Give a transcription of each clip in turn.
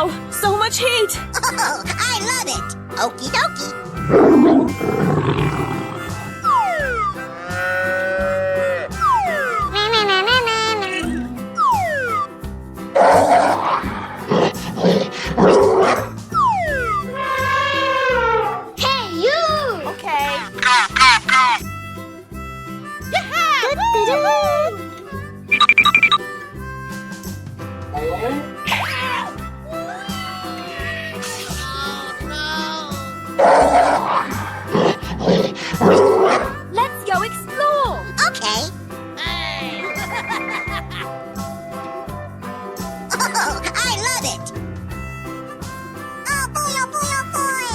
Wow, so much heat! Oh, I love it! Okie dokie. Hey, you! Okay. Let's go explore! Okay. Oh, I love it! Oh boy, oh boy, oh boy!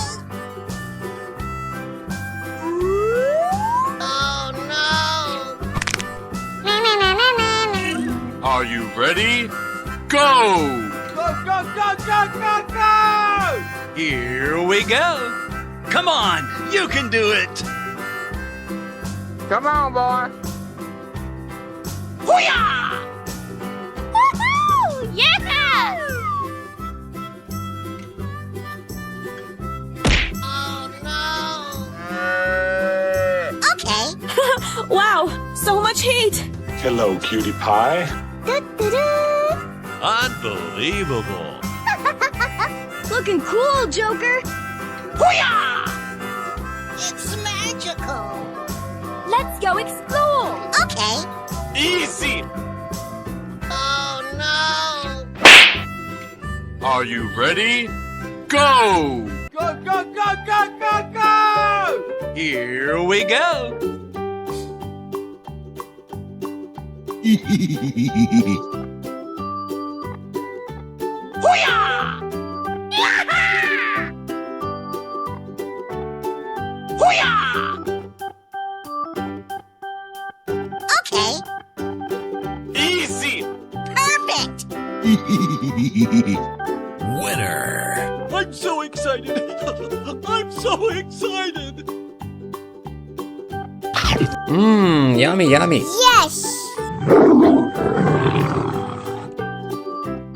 Oh, Are you ready? Go! Go, go, go, go, go, go! Here we go. Come on, you can do it. Come on, boy. Hoo-yah! Woohoo! Yeah! Okay. Wow, so much heat! Hello, cutie pie. Unbelievable. Looking cool, Joker! Hoo-yah! It's magical. Let's go explore! Okay. Easy! Oh no! Are you ready? Go! Go, go, go, go, go, go! Here we go. Hoo-yah! Hoo-yah! Okay. Easy! Perfect. Winner. I'm so excited. I'm so excited. Mmm, yummy, yummy. Yes.